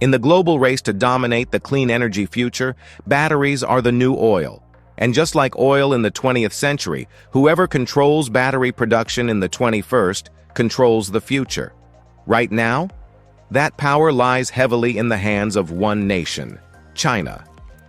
In the global race to dominate the clean energy future, batteries are the new oil. And just like oil in the 20th century, whoever controls battery production in the 21st controls the future. Right now, that power lies heavily in the hands of one nation, China.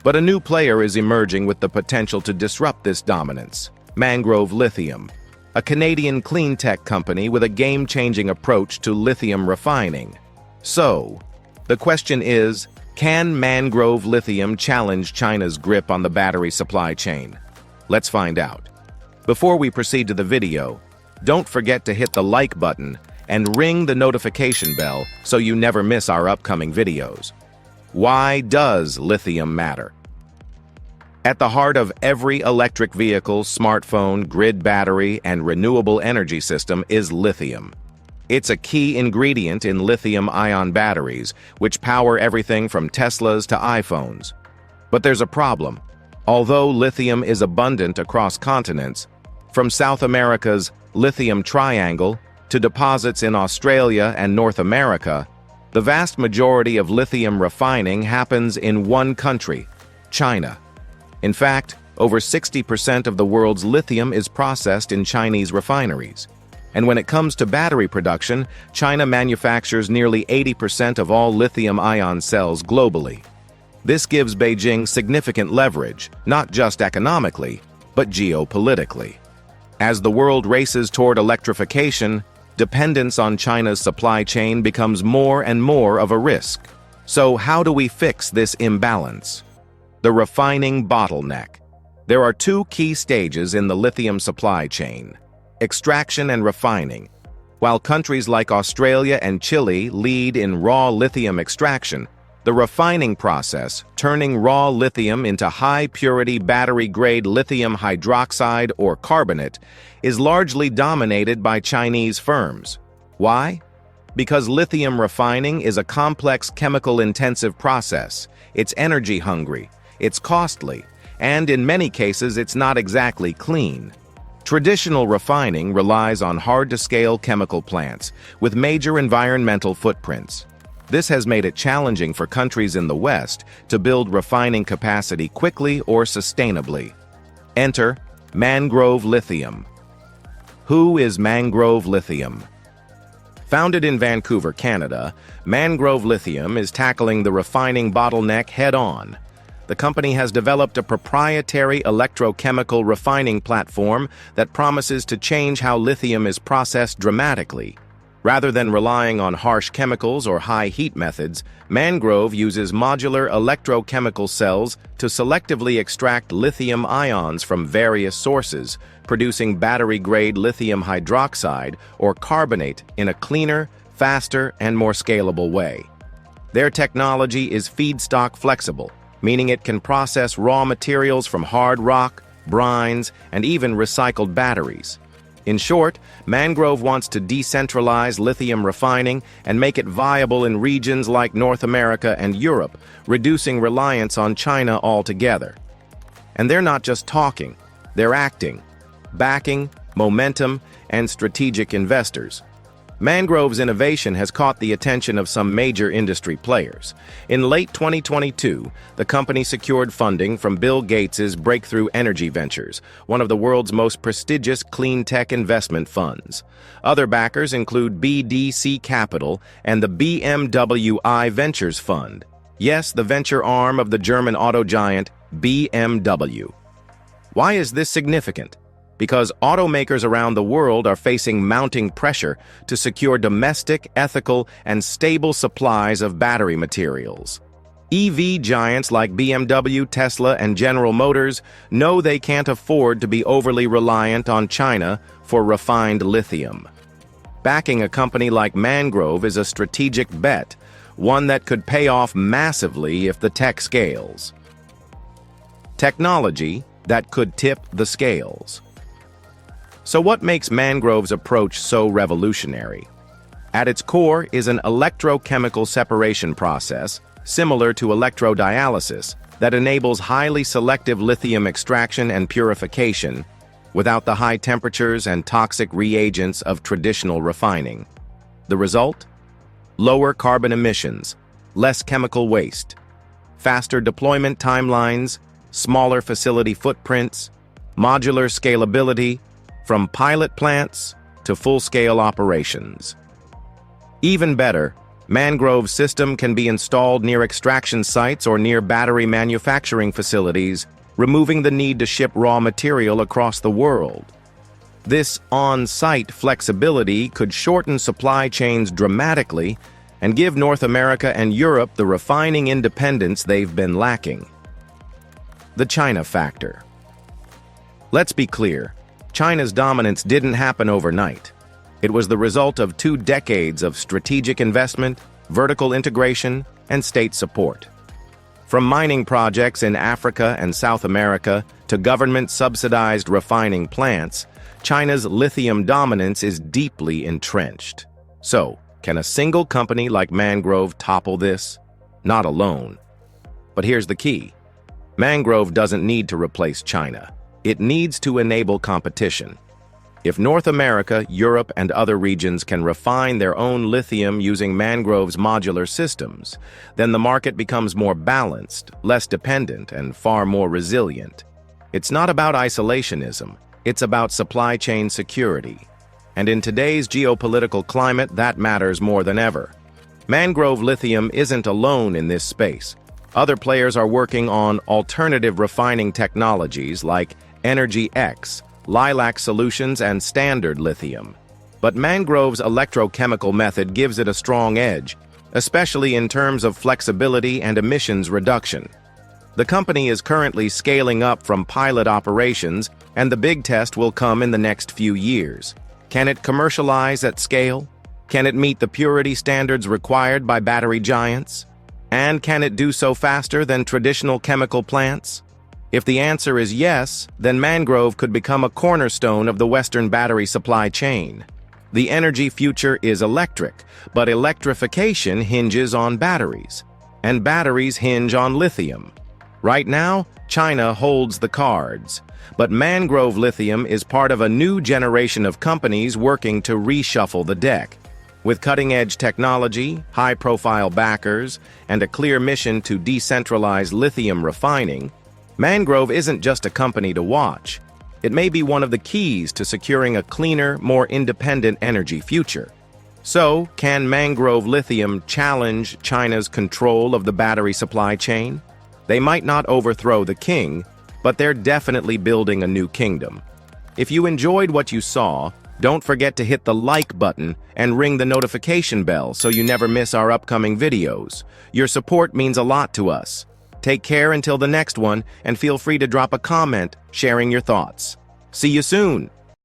But a new player is emerging with the potential to disrupt this dominance: Mangrove Lithium, a Canadian clean tech company with a game-changing approach to lithium refining. So, the question is, can Mangrove Lithium challenge China's grip on the battery supply chain? Let's find out. Before we proceed to the video, don't forget to hit the like button and ring the notification bell so you never miss our upcoming videos. Why does lithium matter? At the heart of every electric vehicle, smartphone, grid battery, and renewable energy system is lithium. It's a key ingredient in lithium-ion batteries, which power everything from Teslas to iPhones. But there's a problem. Although lithium is abundant across continents, from South America's Lithium Triangle to deposits in Australia and North America, the vast majority of lithium refining happens in one country, China. In fact, over 60% of the world's lithium is processed in Chinese refineries. And when it comes to battery production, China manufactures nearly 80% of all lithium-ion cells globally. This gives Beijing significant leverage, not just economically, but geopolitically. As the world races toward electrification, dependence on China's supply chain becomes more and more of a risk. So how do we fix this imbalance? The refining bottleneck. There are two key stages in the lithium supply chain: extraction and refining. While countries like Australia and Chile lead in raw lithium extraction, the refining process, turning raw lithium into high-purity battery-grade lithium hydroxide or carbonate, is largely dominated by Chinese firms. Why? Because lithium refining is a complex chemical-intensive process. It's energy-hungry, it's costly, and in many cases it's not exactly clean. Traditional refining relies on hard-to-scale chemical plants with major environmental footprints. This has made it challenging for countries in the West to build refining capacity quickly or sustainably. Enter Mangrove Lithium. Who is Mangrove Lithium? Founded in Vancouver, Canada, Mangrove Lithium is tackling the refining bottleneck head-on. The company has developed a proprietary electrochemical refining platform that promises to change how lithium is processed dramatically. Rather than relying on harsh chemicals or high-heat methods, Mangrove uses modular electrochemical cells to selectively extract lithium ions from various sources, producing battery-grade lithium hydroxide or carbonate in a cleaner, faster, and more scalable way. Their technology is feedstock flexible, meaning it can process raw materials from hard rock, brines, and even recycled batteries. In short, Mangrove wants to decentralize lithium refining and make it viable in regions like North America and Europe, reducing reliance on China altogether. And they're not just talking, they're acting, backing, momentum, and strategic investors. Mangrove's innovation has caught the attention of some major industry players. In late 2022, the company secured funding from Bill Gates's Breakthrough Energy Ventures, one of the world's most prestigious clean tech investment funds. Other backers include BDC Capital and the BMW Ventures Fund. Yes, the venture arm of the German auto giant BMW. Why is this significant? Because automakers around the world are facing mounting pressure to secure domestic, ethical, and stable supplies of battery materials. EV giants like BMW, Tesla, and General Motors know they can't afford to be overly reliant on China for refined lithium. Backing a company like Mangrove is a strategic bet, one that could pay off massively if the tech scales. Technology that could tip the scales. So what makes Mangrove's approach so revolutionary? At its core is an electrochemical separation process, similar to electrodialysis, that enables highly selective lithium extraction and purification without the high temperatures and toxic reagents of traditional refining. The result? Lower carbon emissions, less chemical waste, faster deployment timelines, smaller facility footprints, modular scalability, from pilot plants to full-scale operations. Even better, Mangrove system can be installed near extraction sites or near battery manufacturing facilities, removing the need to ship raw material across the world. This on-site flexibility could shorten supply chains dramatically and give North America and Europe the refining independence they've been lacking. The China factor. Let's be clear, China's dominance didn't happen overnight. It was the result of 2 decades of strategic investment, vertical integration, and state support. From mining projects in Africa and South America to government-subsidized refining plants, China's lithium dominance is deeply entrenched. So, can a single company like Mangrove topple this? Not alone. But here's the key. Mangrove doesn't need to replace China. It needs to enable competition. If North America, Europe, and other regions can refine their own lithium using Mangrove's modular systems, then the market becomes more balanced, less dependent, and far more resilient. It's not about isolationism. It's about supply chain security. And in today's geopolitical climate, that matters more than ever. Mangrove Lithium isn't alone in this space. Other players are working on alternative refining technologies like Energy X, Lilac Solutions, and Standard Lithium. But Mangrove's electrochemical method gives it a strong edge, especially in terms of flexibility and emissions reduction. The company is currently scaling up from pilot operations, and the big test will come in the next few years. Can it commercialize at scale? Can it meet the purity standards required by battery giants? And can it do so faster than traditional chemical plants? If the answer is yes, then Mangrove could become a cornerstone of the Western battery supply chain. The energy future is electric, but electrification hinges on batteries, and batteries hinge on lithium. Right now, China holds the cards, but Mangrove Lithium is part of a new generation of companies working to reshuffle the deck. With cutting-edge technology, high-profile backers, and a clear mission to decentralize lithium refining, Mangrove isn't just a company to watch. It may be one of the keys to securing a cleaner, more independent energy future. So, can Mangrove Lithium challenge China's control of the battery supply chain? They might not overthrow the king, but they're definitely building a new kingdom. If you enjoyed what you saw, don't forget to hit the like button and ring the notification bell so you never miss our upcoming videos. Your support means a lot to us. Take care until the next one, and feel free to drop a comment sharing your thoughts. See you soon!